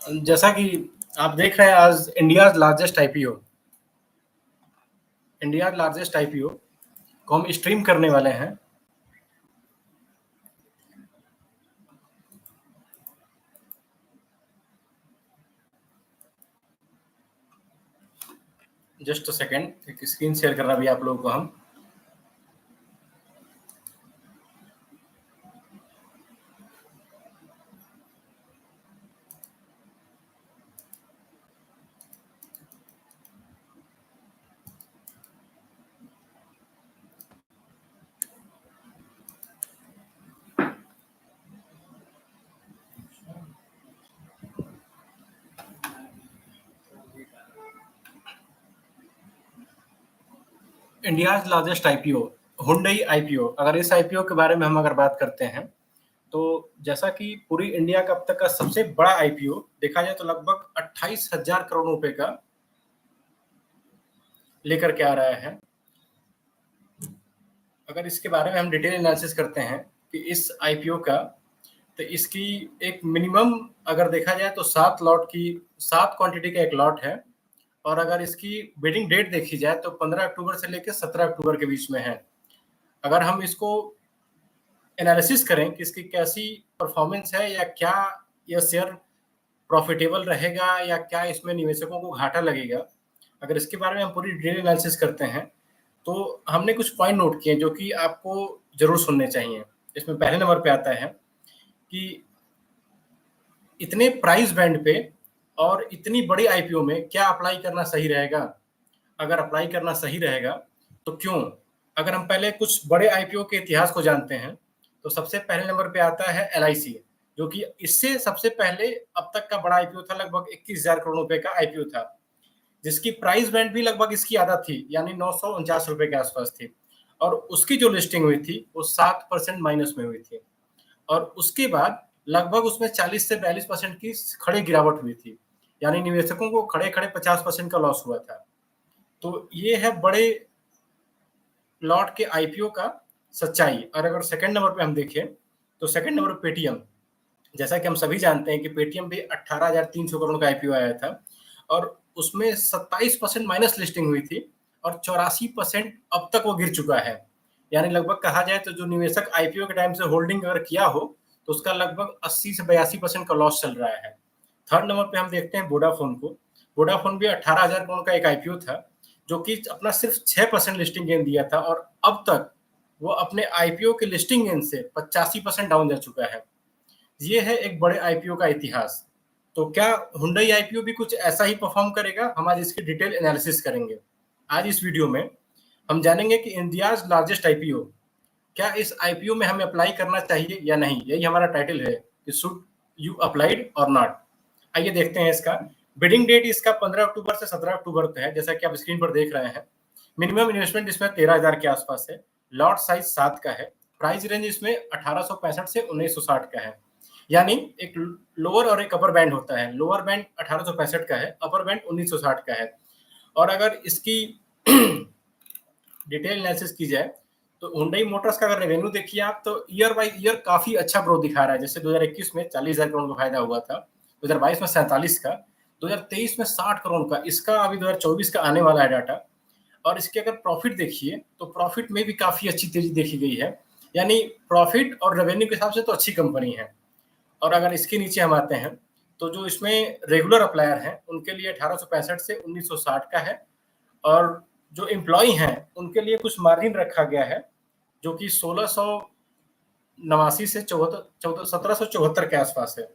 जैसा कि आप देख रहे हैं आज इंडिया लार्जेस्ट आईपीओ को हम स्ट्रीम करने वाले हैं। जस्ट अ सेकेंड, एक स्क्रीन शेयर करना भी आप लोगों को हम। India largest IPO Hyundai IPO, अगर इस आईपीओ के बारे में हम बात करते हैं तो जैसा कि पूरी इंडिया का अब तक का सबसे बड़ा आईपीओ देखा जाए तो लगभग 28,000 करोड़ रुपए का लेकर के आ रहा है। अगर इसके बारे में हम डिटेल एनालिसिस करते हैं कि इस आईपीओ का, तो इसकी एक मिनिमम अगर देखा जाए तो 7 क्वांटिटी का एक लॉट है। और अगर इसकी बिडिंग डेट देखी जाए तो 15 अक्टूबर से लेकर 17 अक्टूबर के बीच में है। अगर हम इसको एनालिसिस करें कि इसकी कैसी परफॉर्मेंस है या क्या यह शेयर प्रॉफिटेबल रहेगा या क्या इसमें निवेशकों को घाटा लगेगा, अगर इसके बारे में हम पूरी डिटेल एनालिसिस करते हैं तो हमने कुछ पॉइंट नोट किए जो कि आपको जरूर सुनने चाहिए। इसमें पहले नंबर पे आता है कि इतने प्राइस बैंड पे और इतनी बड़ी आईपीओ में क्या अप्लाई करना सही रहेगा। अगर अप्लाई करना सही रहेगा तो क्यों। अगर हम पहले कुछ बड़े आईपीओ के इतिहास को जानते हैं तो सबसे पहले नंबर पे आता है एलआईसी, जो कि इससे सबसे पहले अब तक का बड़ा आईपीओ था। लगभग 21,000 करोड़ रुपए का आईपीओ था, जिसकी प्राइस बैंड भी लगभग इसकी आधा थी, यानी 949 रुपए के आसपास थी। और उसकी जो लिस्टिंग हुई थी वो 7% माइनस में हुई थी। और उसके बाद लगभग उसमें 40 से 42% की खड़ी गिरावट हुई थी, यानी निवेशकों को खड़े खड़े 50% का लॉस हुआ था। तो ये है बड़े लॉट के आईपीओ का सच्चाई। और अगर सेकंड नंबर पे हम देखें तो सेकंड नंबर पे पेटीएम, जैसा कि हम सभी जानते हैं कि पेटीएम भी 18,300 करोड़ का आईपीओ आया था और उसमें 27% माइनस लिस्टिंग हुई थी और 84% अब तक वो गिर चुका है। यानी लगभग कहा जाए तो जो निवेशक आईपीओ के टाइम से होल्डिंग अगर किया हो तो उसका लगभग 80 से 82% का लॉस चल रहा है। थर्ड नंबर पे हम देखते हैं वोडाफोन को। वोडाफोन भी 18,000 करोड़ का एक आईपीओ था, जो कि अपना सिर्फ 6% लिस्टिंग गेन दिया था और अब तक वो अपने आईपीओ के लिस्टिंग गेन से 85% डाउन जा चुका है। ये है एक बड़े आईपीओ का इतिहास। तो क्या हुंडई आईपीओ भी कुछ ऐसा ही परफॉर्म करेगा? हम आज इसकी डिटेल एनालिसिस करेंगे। आज इस वीडियो में हम जानेंगे कि इंडियाज लार्जेस्ट आईपीओ, क्या इस आईपीओ में हमें अप्लाई करना चाहिए या नहीं। यही हमारा टाइटल है कि शुड यू अप्लाइड और नॉट। आइए देखते हैं इसका। बिडिंग डेट इसका 15 अक्टूबर से 17 अक्टूबर तक है, जैसा कि आप स्क्रीन पर देख रहे हैं। मिनिमम इन्वेस्टमेंट इसमें 13,000 के आसपास है। लॉट साइज 7 का है। प्राइस रेंज इसमें 1865 से 1960 का है। यानी एक लोअर और एक अपर बैंड होता है। लोअर बैंड 1865 का है, अपर बैंड 1960 का है। और अगर इसकी डिटेल एनालिसिस की जाए तो हुंडई मोटर्स का अगर रेवेन्यू देखिए आप तो ईयर बाय ईयर काफी अच्छा ग्रोथ दिखा रहा है। जैसे 2021 में 40,000 करोड़ का फायदा हुआ था, 2022 में 47 का, 2023 में 60 करोड़ का, इसका अभी 2024 का आने वाला है डाटा। और इसके अगर प्रॉफिट देखिए तो प्रॉफिट में भी काफी अच्छी तेजी देखी गई है। यानी प्रॉफिट और रेवेन्यू के हिसाब से तो अच्छी कंपनी है। और अगर इसके नीचे हम आते हैं तो जो इसमें रेगुलर अप्लायर हैं उनके लिए 1865 से 1960 का है। और जो एम्प्लॉय हैं उनके लिए कुछ मार्जिन रखा गया है, जो कि 1689 से 1774 के आसपास है।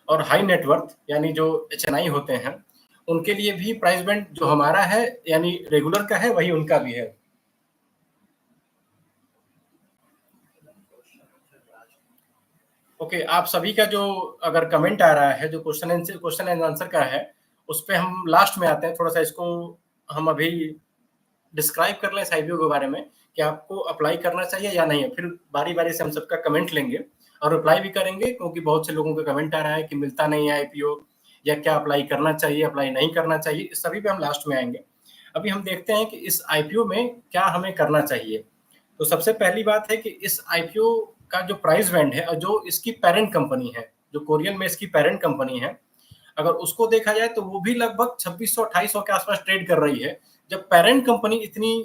और हाई नेटवर्थ यानी जो एचएनआई होते हैं उनके लिए भी प्राइस बैंड जो हमारा है यानी रेगुलर का है वही उनका भी है। ओके, आप सभी का जो अगर कमेंट आ रहा है जो क्वेश्चन एंड आंसर का है, उस पर हम लास्ट में आते हैं। थोड़ा सा इसको हम अभी डिस्क्राइब कर लें इस आईपीओ के बारे में कि आपको अप्लाई करना चाहिए या नहीं। फिर बारी बारी से हम सबका कमेंट लेंगे और रिप्लाई भी करेंगे, क्योंकि बहुत से लोगों का कमेंट आ रहा है कि मिलता नहीं है आईपीओ, या क्या अप्लाई करना चाहिए, अप्लाई नहीं करना चाहिए। इस सभी पे हम लास्ट में आएंगे। अभी हम देखते हैं कि इस आईपीओ में क्या हमें करना चाहिए। तो सबसे पहली बात है कि इस आईपीओ का जो प्राइस बैंड है और जो इसकी पेरेंट कंपनी है, जो कोरियन में इसकी पेरेंट कंपनी है, अगर उसको देखा जाए तो वो भी लगभग 2600-2800 के आसपास ट्रेड कर रही है, जब पेरेंट कंपनी इतनी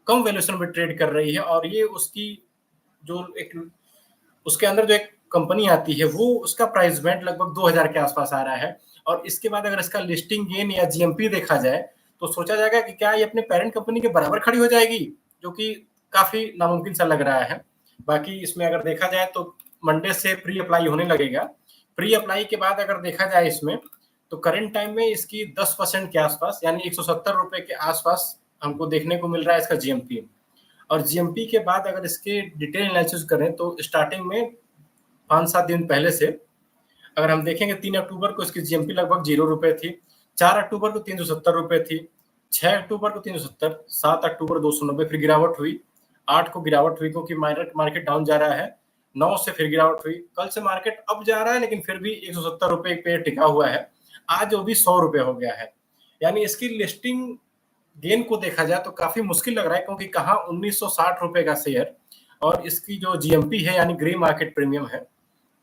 कम वैल्यूएशन में ट्रेड कर रही है और ये उसकी जो एक उसके अंदर जो एक कंपनी आती है वो उसका प्राइस बैंड लगभग 2000 के आसपास आ रहा है। और इसके बाद अगर इसका लिस्टिंग गेन या जीएमपी देखा जाए तो सोचा जाएगा कि क्या ये अपने पेरेंट कंपनी के बराबर खड़ी हो जाएगी, जो कि काफी नामुमकिन सा लग रहा है। बाकी इसमें अगर देखा जाए तो मंडे से प्री अप्लाई होने लगेगा। प्री अप्लाई के बाद अगर देखा जाए इसमें तो करंट टाइम में इसकी 10% के आसपास यानी 170 रुपए के आसपास हमको देखने को मिल रहा है इसका जीएमपी। और जीएमपी के बाद अगर इसके डिटेल एनालिसिस करें तो स्टार्टिंग में 5-7 दिन पहले से अगर हम देखेंगे 3 अक्टूबर को इसकी जीएमपी लगभग 0 रुपए थी, 4 अक्टूबर को 370 रुपए थी, 6 अक्टूबर को 370, 7 अक्टूबर 290, फिर गिरावट हुई, 8 को गिरावट हुई क्योंकि मार्केट डाउन जा रहा है, 9 से फिर गिरावट हुई, कल से मार्केट अप जा रहा है लेकिन फिर भी 170 रुपए पे टिका हुआ है, आज वो भी 100 रुपए हो गया है। यानी इसकी लिस्टिंग गेन को देखा जाए तो काफी मुश्किल लग रहा है क्योंकि कहाँ 1960 रुपए का शेयर और इसकी जो जीएमपी है यानी ग्रे मार्केट प्रीमियम है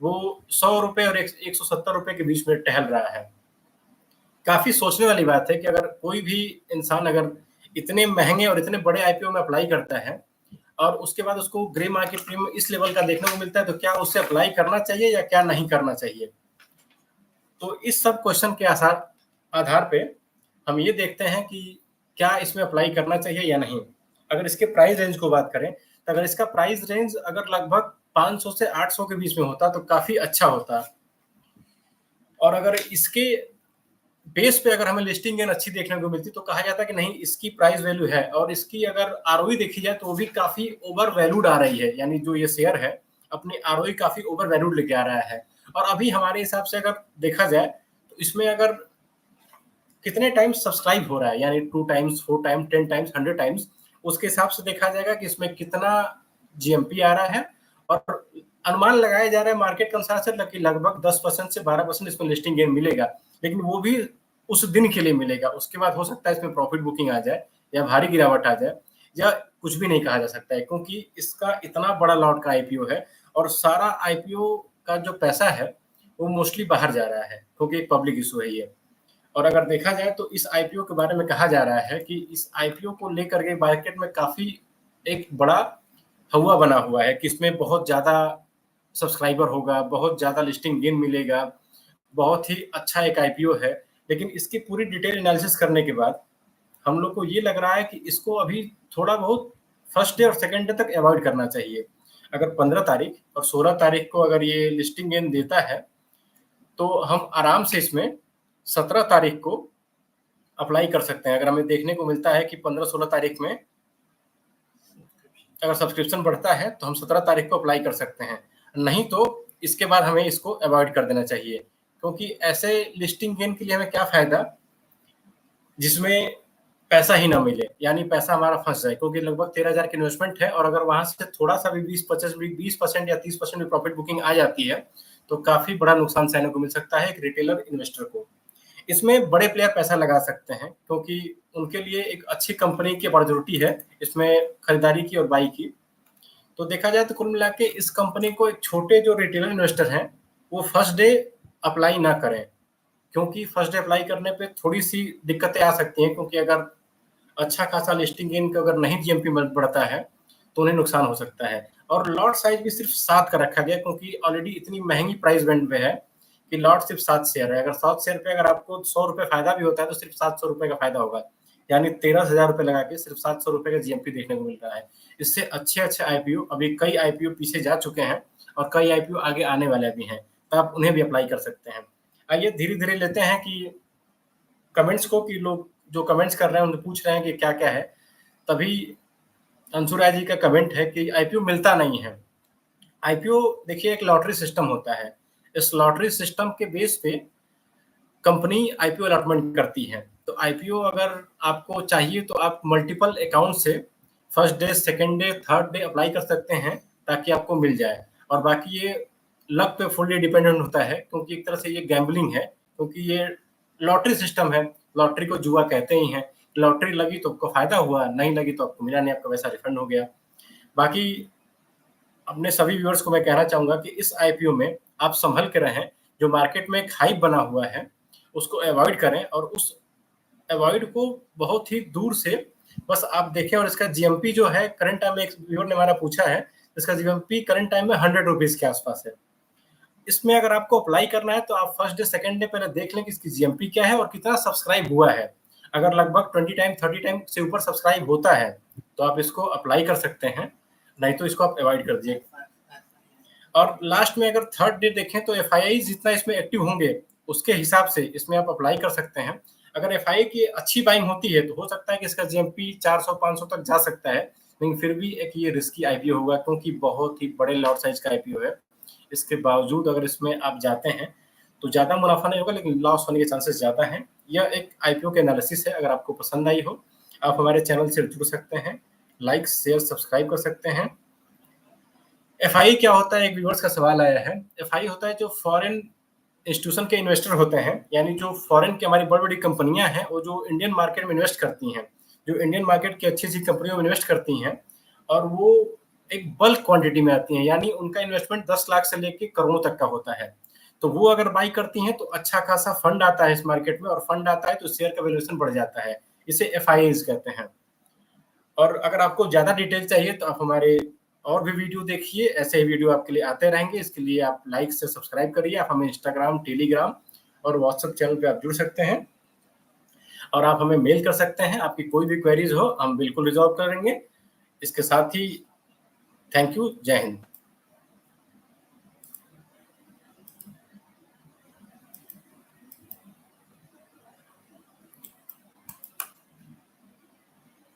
वो 100 रुपए और 170 रुपए के बीच में टहल रहा है। काफी सोचने वाली बात है कि अगर कोई भी इंसान अगर इतने महंगे और इतने बड़े आईपीओ में अप्लाई करता है और उसके बाद उसको ग्रे मार्केट प्रीमियम इस लेवल का देखने को मिलता है तो क्या उसे अप्लाई करना चाहिए या क्या नहीं करना चाहिए। तो इस सब क्वेश्चन के आधार पे हम ये देखते हैं कि क्या इसमें अप्लाई करना चाहिए या नहीं। अगर इसके प्राइस रेंज को बात करें तो अगर इसका प्राइस रेंज अगर लगभग 500 से 800 के बीच में होता तो काफी अच्छा होता। और अगर इसके बेस पे अगर हमें लिस्टिंग गेन अच्छी देखने को मिलती तो कहा जाता कि नहीं इसकी प्राइस वैल्यू है और इसकी अगर आरओई देखी जाए तो वो भी काफी ओवर वैल्यूड आ रही है, यानी जो ये शेयर है अपनी आरओई काफी ओवर वैल्यूड लेके आ रहा है। और अभी हमारे हिसाब से अगर देखा जाए तो इसमें अगर कितने टाइम्स सब्सक्राइब हो रहा है यानी 2 टाइम्स 4 टाइम्स 10 टाइम्स 100 टाइम्स उसके हिसाब से देखा जाएगा कि इसमें कितना जीएमपी आ रहा है। और अनुमान लगाया जा रहा है मार्केट के अनुसार से कि लगभग 10% से 12% इसमें लिस्टिंग गेन मिलेगा, लेकिन वो भी उस दिन के लिए मिलेगा। उसके बाद हो सकता है इसमें प्रॉफिट बुकिंग आ जाए या भारी गिरावट आ जाए या कुछ भी नहीं कहा जा सकता है क्योंकि इसका इतना बड़ा लॉट का आईपीओ है और सारा आईपीओ का जो पैसा है वो मोस्टली बाहर जा रहा है क्योंकि एक पब्लिक इशू है ये। और अगर देखा जाए तो इस आईपीओ के बारे में कहा जा रहा है कि इस आईपीओ को लेकर के मार्केट में काफी एक बड़ा हवा बना हुआ है कि इसमें बहुत ज्यादा सब्सक्राइबर होगा, बहुत ज्यादा लिस्टिंग गेन मिलेगा, बहुत ही अच्छा एक आईपीओ है। लेकिन इसकी पूरी डिटेल एनालिसिस करने के बाद हम लोग को ये लग रहा है कि इसको अभी थोड़ा बहुत फर्स्ट डे और सेकंड डे तक अवॉइड करना चाहिए। अगर 15 तारीख और 16 तारीख को अगर ये लिस्टिंग गेन देता है तो हम आराम से इसमें 17 तारीख को अप्लाई कर सकते हैं। अगर हमें देखने को मिलता है कि 15-16 तारीख में अगर सब्सक्रिप्शन बढ़ता है तो हम 17 तारीख को अप्लाई कर सकते हैं, नहीं तो इसके बाद हमें इसको अवॉइड कर देना चाहिए क्योंकि ऐसे लिस्टिंग गेन के लिए हमें क्या फायदा जिसमें पैसा ही ना मिले, यानी पैसा हमारा फंस जाए क्योंकि लगभग 13,000 की इन्वेस्टमेंट है और अगर वहां से थोड़ा सा भी 20% या 30% भी प्रॉफिट बुकिंग आ जाती है तो काफी बड़ा नुकसान सहने को मिल सकता है एक रिटेलर इन्वेस्टर को। इसमें बड़े प्लेयर पैसा लगा सकते हैं क्योंकि उनके लिए एक अच्छी कंपनी की अपॉर्चुनिटी है इसमें खरीदारी की और बाई की। तो देखा जाए तो कुल मिला के इस कंपनी को एक छोटे जो रिटेलर इन्वेस्टर हैं वो फर्स्ट डे अप्लाई ना करें क्योंकि फर्स्ट डे अप्लाई करने पे थोड़ी सी दिक्कतें आ सकती हैं क्योंकि अगर अच्छा खासा लिस्टिंग गेन का अगर नहीं जीएमपी बढ़ता है तो उन्हें नुकसान हो सकता है। और लॉट साइज भी सिर्फ 7 का रखा गया क्योंकि ऑलरेडी इतनी महंगी प्राइस बैंड में है कि लॉट सिर्फ 7 शेयर है। अगर 7 शेयर पे अगर आपको 100 रुपए फायदा भी होता है तो सिर्फ 700 रुपए का फायदा होगा, यानी 13,000 रुपए लगा के सिर्फ 700 रुपए का जीएमपी देखने को मिल रहा है। इससे अच्छे आईपीओ अभी कई आईपीओ पीछे जा चुके हैं और कई आईपीओ आगे आने वाले भी हैं, तो आप उन्हें भी अप्लाई कर सकते हैं। आइए धीरे धीरे लेते हैं कि कमेंट्स को, कि लोग जो कमेंट्स कर रहे हैं उनसे पूछ रहे हैं कि क्या क्या है। तभी अंशु राय जी का कमेंट है कि आईपीओ मिलता नहीं है। आईपीओ देखिए एक लॉटरी सिस्टम होता है, इस लॉटरी सिस्टम के बेस पे कंपनी आईपीओ अलॉटमेंट करती है। तो आईपीओ अगर आपको चाहिए तो आप मल्टीपल अकाउंट से first day second day third day apply कर सकते हैं ताकि आपको मिल जाए। और बाकी ये लक पे फुल्ली डिपेंडेंट होता है क्योंकि एक तरह से ये गैम्बलिंग है क्योंकि ये लॉटरी सिस्टम है, लॉटरी को जुआ कहते ही हैं। लॉटरी लगी तो आपको फायदा हुआ, नहीं लगी तो आपको मिला नहीं, आपका पैसा रिफंड हो गया। बाकी अपने सभी व्यूअर्स को मैं कहना चाहूंगा कि इस आईपीओ में आप संभल के रहें। जो मार्केट में एक हाइप बना हुआ है, उसको अवॉइड करें और उस अवॉइड को बहुत ही दूर से बस आप देखें। और इसका जीएमपी जो है करंट टाइम में, एक व्यूअर ने हमारा पूछा है, इसका जीएमपी करंट टाइम में 100 रुपीज़ के आस-पास है। इसमें अगर आपको अप्लाई करना है तो आप फर्स्ट डे, सेकंड डे पहले देख लें कि इसकी जीएमपी क्या है और कितना सब्सक्राइब हुआ है। अगर लगभग 20 टाइम, 30 टाइम से ऊपर सब्सक्राइब होता है, तो आप इसको अप्लाई कर सकते हैं, नहीं तो इसको आप अवॉइड कर दीजिए। और लास्ट में अगर थर्ड डे देखें तो एफआईआई जितना इसमें एक्टिव होंगे, उसके हिसाब से इसमें आप अप्लाई कर सकते हैं। अगर एफआईआई की अच्छी बाइंग होती है, तो हो सकता है कि इसका जीएमपी 400-500 तक जा सकता है, लेकिन फिर भी एक ये रिस्की आईपीओ होगा, क्योंकि बहुत ही बड़े लॉट साइज का आईपीओ है। इसके बावजूद अगर इसमें आप जाते हैं, तो ज़्यादा मुनाफा नहीं होगा, लेकिन लॉस होने के चांसेस ज़्यादा हैं। यह एक आईपीओ के एनालिसिस है। अगर आपको पसंद आई हो, आप हमारे चैनल से जुड़ सकते हैं, लाइक, शेयर, सब्सक्राइब कर सकते हैं। एफआई क्या होता है? एक व्यूअर्स का सवाल आया है। एफआई होता है जो फॉरेन इंस्टीट्यूशन के इन्वेस्टर होते हैं, यानी जो फॉरेन की हमारी बड़ी-बड़ी कंपनियाँ हैं, वो जो इंडियन मार्केट में इन्वेस्ट करती हैं, जो इंडियन मार्केट की अच्छी-अच्छी कंपनियों में इन्वेस्ट करती हैं, और वो एक बल्क क्वांटिटी में आती हैं, यानी उनका इन्वेस्टमेंट 10 लाख से लेके करोड़ों तक का होता है। तो वो अगर बाय करती हैं, तो अच्छा खासा फंड आता है इस मार्केट में, और फंड आता है तो शेयर का वैल्यूएशन बढ़ जाता है। इसे एफआईआईज़ कहते हैं। और अगर आपको ज़्यादा डिटेल चाहिए, तो आप हमारे और भी वीडियो देखिए। ऐसे ही वीडियो आपके लिए आते रहेंगे। इसके लिए आप लाइक से सब्सक्राइब करिए। आप हमें इंस्टाग्राम, टेलीग्राम और व्हाट्सएप चैनल पे आप जुड़ सकते हैं, और आप हमें मेल कर सकते हैं। आपकी कोई भी क्वेरीज हो, हम बिल्कुल रिजॉल्व करेंगे। इसके साथ ही थैंक यू। जय हिंद।